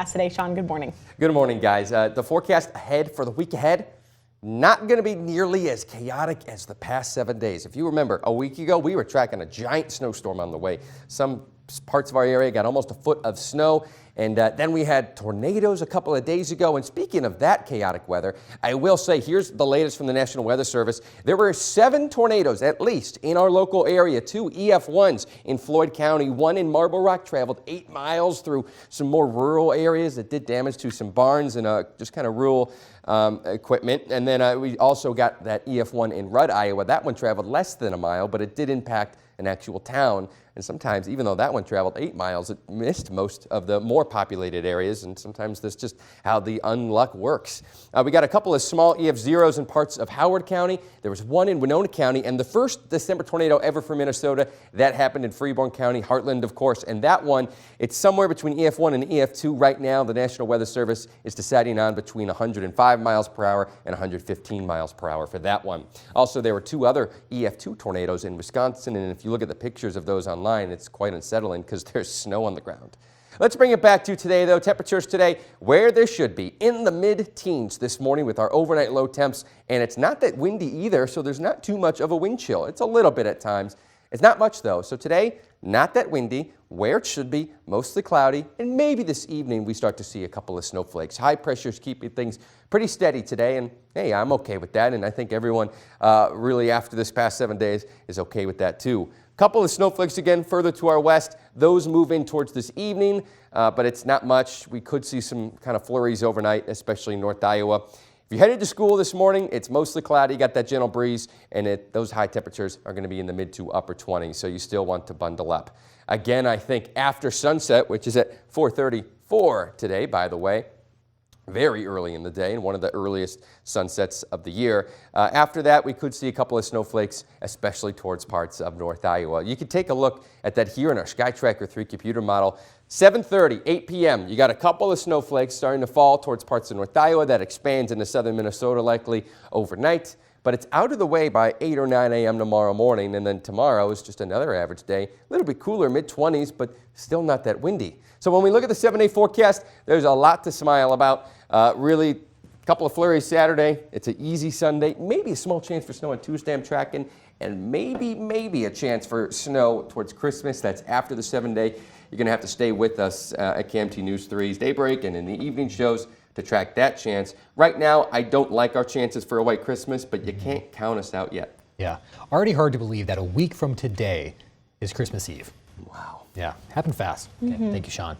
Today, Sean, good morning. Good morning, guys. The forecast ahead for the week ahead, not going to be nearly as chaotic as the past 7 days. If you remember, a week ago, we were tracking a giant snowstorm on the way. Some parts of our area got almost a foot of snow, and then we had tornadoes a couple of days ago. And speaking of that chaotic weather, I will say, here's the latest from the National Weather Service. There were 7 tornadoes, at least, in our local area. 2 EF1s in Floyd County. 1 in Marble Rock traveled 8 miles through some more rural areas that did damage to some barns and just kind of rural equipment. And then we also got that EF1 in Rudd, Iowa. That one traveled less than a mile, but it did impact an actual town. And sometimes, even though that one traveled 8 miles, it missed most of the more populated areas. And sometimes that's just how the unluck works. We got a couple of small EF0s in parts of Howard County. There was 1 in Winona County. And the first December tornado ever for Minnesota, that happened in Freeborn County, Heartland, of course. And that one, it's somewhere between EF1 and EF2 right now. The National Weather Service is deciding on between 105 miles per hour and 115 miles per hour for that one. Also, there were 2 other EF2 tornadoes in Wisconsin. And if you look at the pictures of those online, it's quite unsettling because there's snow on the ground. Let's bring it back to today, though. Temperatures today where there should be, in the mid-teens this morning with our overnight low temps. And it's not that windy either, so there's not too much of a wind chill. It's a little bit at times. It's not much, though. So today, not that windy, where it should be, mostly cloudy, and maybe this evening we start to see a couple of snowflakes. High pressure's keeping things pretty steady today, and hey, I'm okay with that, and I think everyone really after this past 7 days is okay with that too. Couple of snowflakes again further to our west. Those move in towards this evening, but it's not much. We could see some kind of flurries overnight, especially in North Iowa. If you headed to school this morning, it's mostly cloudy. You got that gentle breeze, and those high temperatures are going to be in the mid to upper 20s, so you still want to bundle up. Again, I think after sunset, which is at 4:34 today, by the way, very early in the day and one of the earliest sunsets of the year. After that, we could see a couple of snowflakes, especially towards parts of North Iowa. You can take a look at that here in our SkyTracker 3 computer model. 7:30, 8 p.m., you got a couple of snowflakes starting to fall towards parts of North Iowa. That expands into southern Minnesota likely overnight. But it's out of the way by 8 or 9 a.m. tomorrow morning, and then tomorrow is just another average day. A little bit cooler, mid-20s, but still not that windy. So when we look at the 7-day forecast, there's a lot to smile about. Really, a couple of flurries Saturday. It's an easy Sunday. Maybe a small chance for snow on Tuesday, I'm tracking, and maybe a chance for snow towards Christmas. That's after the 7-day. You're going to have to stay with us at KMT News 3's Daybreak and in the evening shows to track that chance. Right now, I don't like our chances for a white Christmas, but you can't count us out yet. Yeah, already hard to believe that a week from today is Christmas Eve. Wow. Yeah, happened fast. Okay, thank you, Sean.